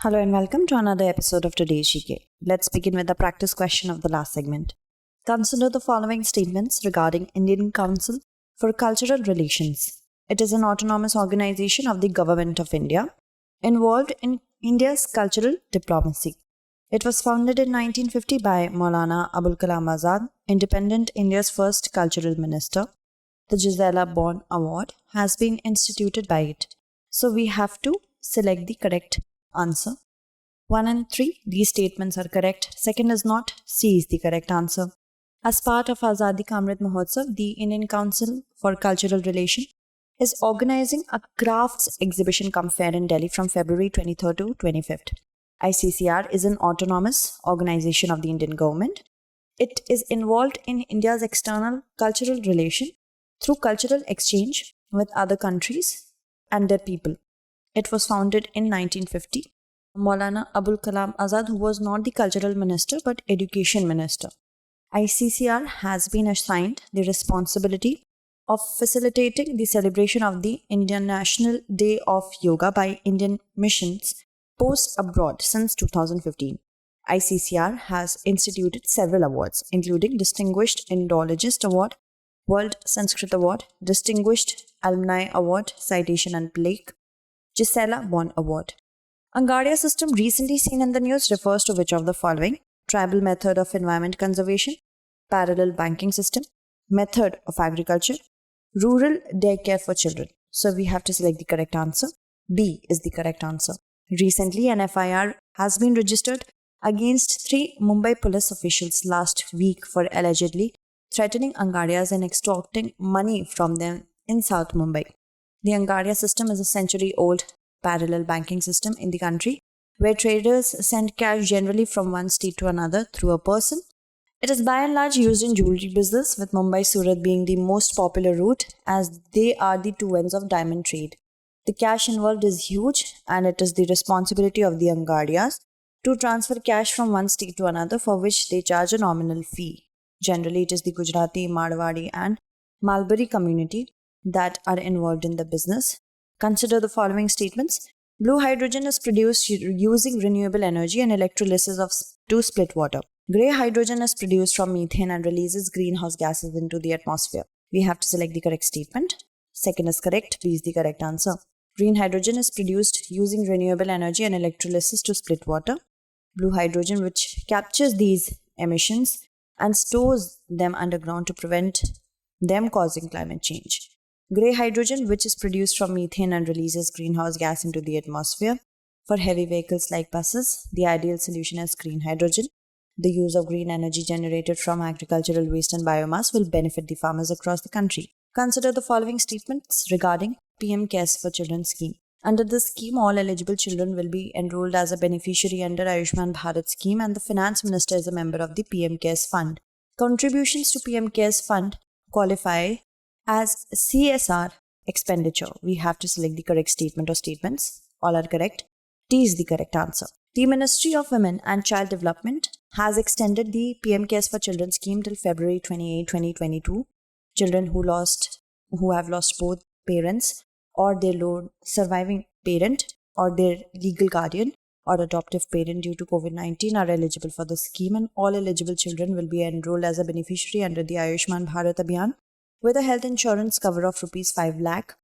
Hello and welcome to another episode of today's GK. Let's begin with the practice question of the last segment. Consider the following statements regarding Indian Council for Cultural Relations. It is an autonomous organization of the Government of India involved in India's cultural diplomacy. It was founded in 1950 by Maulana Abul Kalam Azad, independent India's first cultural minister. The Gisela Bond Award has been instituted by it. So we have to select the correct answer. 1 and 3, these statements are correct. Second is not. C is the correct answer. As part of Azadi Ka Amrit Mahotsav, the Indian Council for Cultural Relation is organizing a crafts exhibition cum fair in Delhi from February 23rd to 25th. ICCR is an autonomous organization of the Indian government. It is involved in India's external cultural relation through cultural exchange with other countries and their people. It was founded in 1950. Maulana Abul Kalam Azad, who was not the cultural minister but education minister. ICCR has been assigned the responsibility of facilitating the celebration of the Indian National Day of Yoga by Indian missions posts abroad since 2015. ICCR has instituted several awards, including Distinguished Indologist Award, World Sanskrit Award, Distinguished Alumni Award, Citation and Plaque, Gisela Bond Award. Angadia system recently seen in the news refers to which of the following? Tribal method of environment conservation, parallel banking system, method of agriculture, rural daycare for children. So we have to select the correct answer. B is the correct answer. Recently, an FIR has been registered against 3 Mumbai police officials last week for allegedly threatening Angadias and extorting money from them in South Mumbai. The Angadia system is a century-old parallel banking system in the country where traders send cash generally from one state to another through a person. It is by and large used in jewelry business, with Mumbai-Surat being the most popular route as they are the two ends of diamond trade. The cash involved is huge and it is the responsibility of the Angadias to transfer cash from one state to another, for which they charge a nominal fee. Generally, it is the Gujarati, Marwadi and Malbari community that are involved in the business. Consider the following statements. Blue hydrogen is produced using renewable energy and electrolysis to split water. Grey hydrogen is produced from methane and releases greenhouse gases into the atmosphere. We have to select the correct statement. Second is correct. B is the correct answer. Green hydrogen is produced using renewable energy and electrolysis to split water. Blue hydrogen, which captures these emissions and stores them underground to prevent them causing climate change. Grey hydrogen, which is produced from methane and releases greenhouse gas into the atmosphere. For heavy vehicles like buses, the ideal solution is green hydrogen. The use of green energy generated from agricultural waste and biomass will benefit the farmers across the country. Consider the following statements regarding PM CARES for Children scheme. Under this scheme, all eligible children will be enrolled as a beneficiary under Ayushman Bharat scheme, and the finance minister is a member of the PM CARES fund. Contributions to PM CARES fund qualify as CSR expenditure. We have to select the correct statement or statements. All are correct. D is the correct answer. The Ministry of Women and Child Development has extended the PM CARES for Children scheme till February 28, 2022. Children who have lost both parents or their surviving parent or their legal guardian or adoptive parent due to COVID-19 are eligible for the scheme, and all eligible children will be enrolled as a beneficiary under the Ayushman Bharat Abhiyan with a health insurance cover of Rs 5 lakh.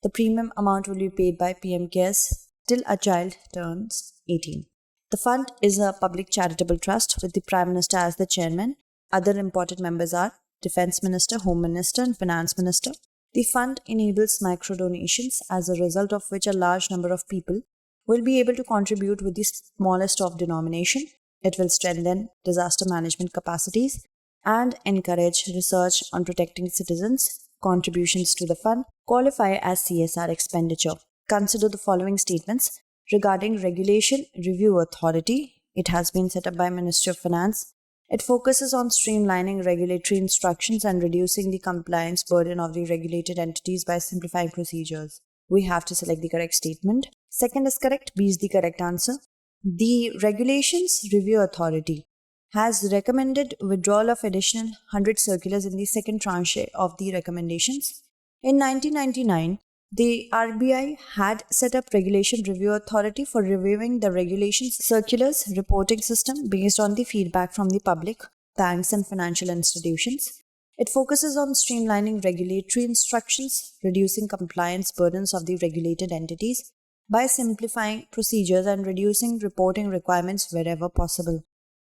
The premium amount will be paid by PM CARES till a child turns 18. The fund is a public charitable trust with the Prime Minister as the chairman. Other important members are Defence Minister, Home Minister and Finance Minister. The fund enables micro donations, as a result of which a large number of people will be able to contribute with the smallest of denomination. It will strengthen disaster management capacities and encourage research on protecting citizens. Contributions to the fund qualify as CSR expenditure. Consider the following statements regarding Regulation Review Authority. It has been set up by Ministry of Finance. It focuses on streamlining regulatory instructions and reducing the compliance burden of the regulated entities by simplifying procedures. We have to select the correct statement. Second is correct. B is the correct answer. The Regulations Review Authority has recommended withdrawal of additional 100 circulars in the second tranche of the recommendations. In 1999, The RBI had set up Regulation Review Authority for reviewing the regulations circulars reporting system based on the feedback from the public, banks and financial institutions. It focuses on streamlining regulatory instructions, reducing compliance burdens of the regulated entities by simplifying procedures and reducing reporting requirements wherever possible.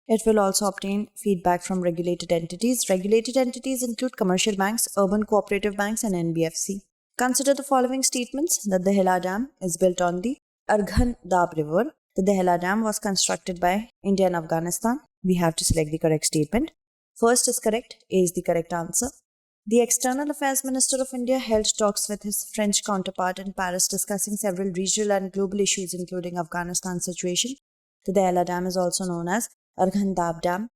It will also obtain feedback from regulated entities. Regulated entities include commercial banks, urban cooperative banks, and NBFC. Consider the following statements: that the Dahla Dam is built on the Arghandab River. The Dahla Dam was constructed by India and Afghanistan. We have to select the correct statement. First is correct, A is the correct answer. The External Affairs Minister of India held talks with his French counterpart in Paris discussing several regional and global issues including Afghanistan's situation. The Dahla Dam is also known as Arghandab Dam.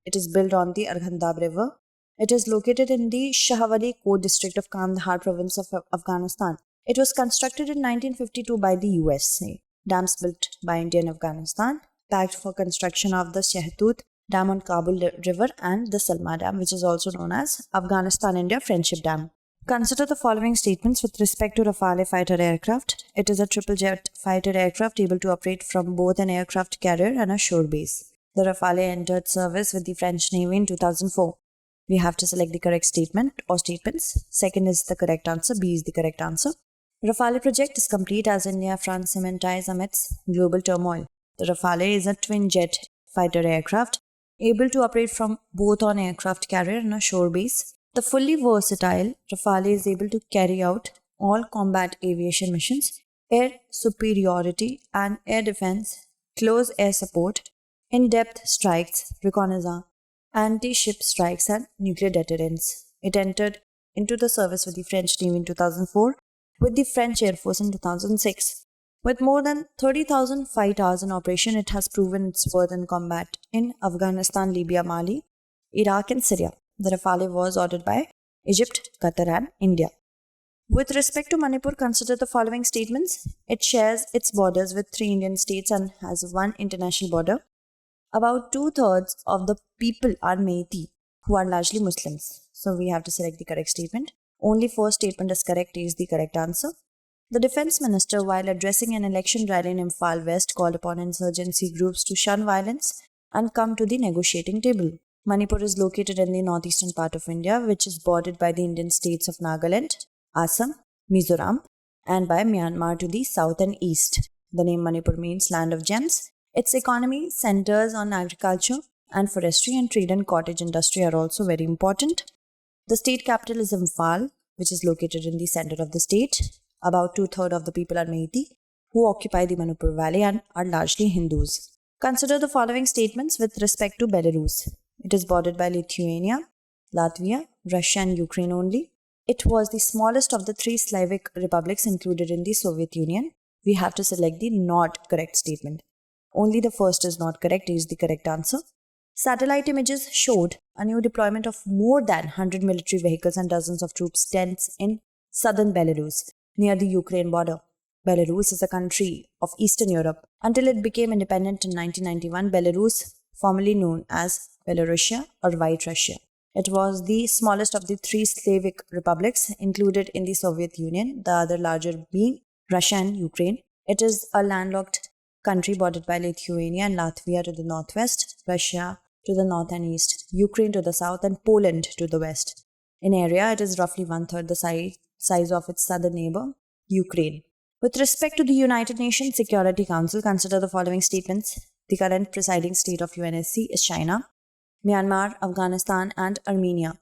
It is built on the Arghandab River. It is located in the Shahwali Code district of Kandahar province of Afghanistan. It was constructed in 1952 by the USA. Dams built by India and Afghanistan, backed for construction of the Shahdud Dam on Kabul River and the Salma Dam, which is also known as Afghanistan-India Friendship Dam. Consider the following statements with respect to Rafale fighter aircraft. It is a triple jet fighter aircraft able to operate from both an aircraft carrier and a shore base. The Rafale entered service with the French Navy in 2004. We have to select the correct statement or statements. Second is the correct answer. B is the correct answer. Rafale project is complete as India-France cementize amidst global turmoil. The Rafale is a twin-jet fighter aircraft able to operate from both an aircraft carrier and a shore base. The fully versatile Rafale is able to carry out all combat aviation missions, air superiority and air defense, close air support, in-depth strikes, reconnaissance, anti-ship strikes and nuclear deterrence. It entered into the service with the French Navy in 2004, with the French Air Force in 2006. With more than 30,000 flight hours in operation, it has proven its worth in combat in Afghanistan, Libya, Mali, Iraq and Syria. The Rafale was ordered by Egypt, Qatar and India. With respect to Manipur, consider the following statements. It shares its borders with 3 Indian states and has one international border. About 2/3 of the people are Meitei, who are largely Muslims. So we have to select the correct statement. Only first statement is correct, is the correct answer. The Defence Minister, while addressing an election rally in Imphal West, called upon insurgency groups to shun violence and come to the negotiating table. Manipur is located in the northeastern part of India, which is bordered by the Indian states of Nagaland, Assam, Mizoram, and by Myanmar to the south and east. The name Manipur means land of gems. Its economy centers on agriculture and forestry, and trade and cottage industry are also very important. The state capital is Imphal, which is located in the center of the state. About 2/3 of the people are Meitei, who occupy the Manipur Valley and are largely Hindus. Consider the following statements with respect to Belarus. It is bordered by Lithuania, Latvia, Russia and Ukraine only. It was the smallest of the 3 Slavic republics included in the Soviet Union. We have to select the not correct statement. Only the first is not correct, is the correct answer. Satellite images showed a new deployment of more than 100 military vehicles and dozens of troops tents in southern Belarus, near the Ukraine border. Belarus is a country of Eastern Europe. Until it became independent in 1991, Belarus, formerly known as Belarusia or White Russia. It was the smallest of the 3 Slavic republics included in the Soviet Union, the other larger being Russia and Ukraine. It is a landlocked country bordered by Lithuania and Latvia to the northwest, Russia to the north and east, Ukraine to the south, and Poland to the west. In area, it is roughly 1/3 the size of its southern neighbor, Ukraine. With respect to the United Nations Security Council, consider the following statements. The current presiding state of UNSC is China. Myanmar, Afghanistan, and Armenia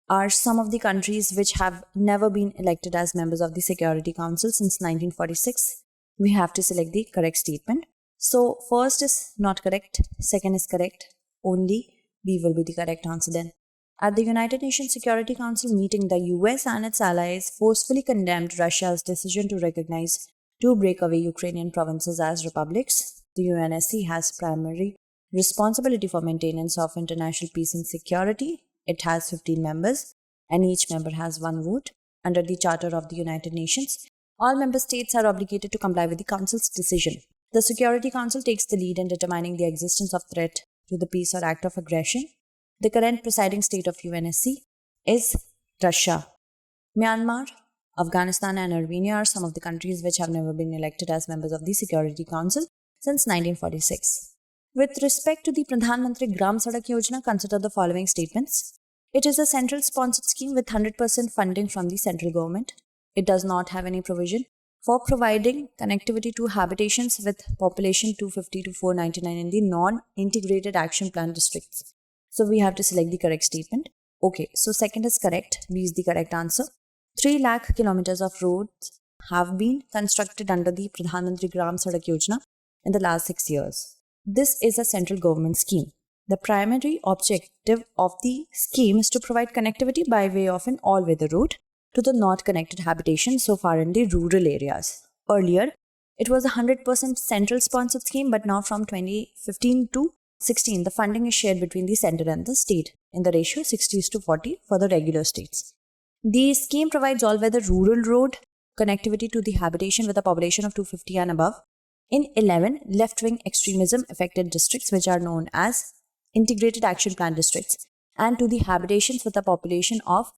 are some of the countries which have never been elected as members of the Security Council since 1946. We have to select the correct statement. So, first is not correct, second is correct, only B will be the correct answer then. At the United Nations Security Council meeting, the US and its allies forcefully condemned Russia's decision to recognize 2 breakaway Ukrainian provinces as republics. The UNSC has primary responsibility for maintenance of international peace and security. It has 15 members, and each member has 1 vote. Under the Charter of the United Nations, all member states are obligated to comply with the Council's decision. The Security Council takes the lead in determining the existence of threat to the peace or act of aggression. The current presiding state of UNSC is Russia. Myanmar, Afghanistan and Armenia are some of the countries which have never been elected as members of the Security Council since 1946. With respect to the Pradhan Mantri Gram Sadak Yojana, consider the following statements. It is a central sponsored scheme with 100% funding from the central government. It does not have any provision for providing connectivity to habitations with population 250 to 499 in the non-integrated action plan districts. So we have to select the correct statement. Okay, so second is correct. B is the correct answer. 3 lakh kilometers of roads have been constructed under the Pradhan Mantri Gram Sadak Yojana in the last 6 years. This is a central government scheme. The primary objective of the scheme is to provide connectivity by way of an all-weather route to the not connected habitation so far in the rural areas. Earlier, it was a 100% central sponsored scheme, but now from 2015 to 16, the funding is shared between the center and the state in the ratio 60:40 for the regular states. The scheme provides all-weather rural road connectivity to the habitation with a population of 250 and above in 11 left-wing extremism affected districts which are known as Integrated Action Plan districts, and to the habitations with a population of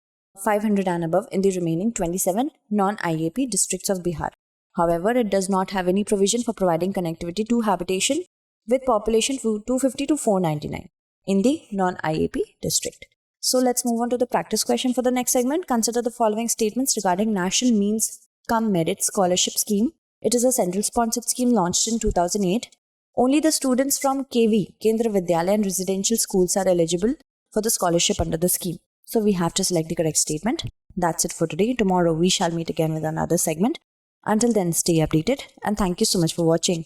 500 and above in the remaining 27 non-IAP districts of Bihar. However, it does not have any provision for providing connectivity to habitation with population 250 to 499 in the non-IAP district. So let's move on to the practice question for the next segment. Consider the following statements regarding National Means Cum-Merit Scholarship Scheme. It is a central sponsored scheme launched in 2008. Only the students from KV, Kendra Vidyalaya and residential schools are eligible for the scholarship under the scheme. So we have to select the correct statement. That's it for today. Tomorrow we shall meet again with another segment. Until then, stay updated and thank you so much for watching.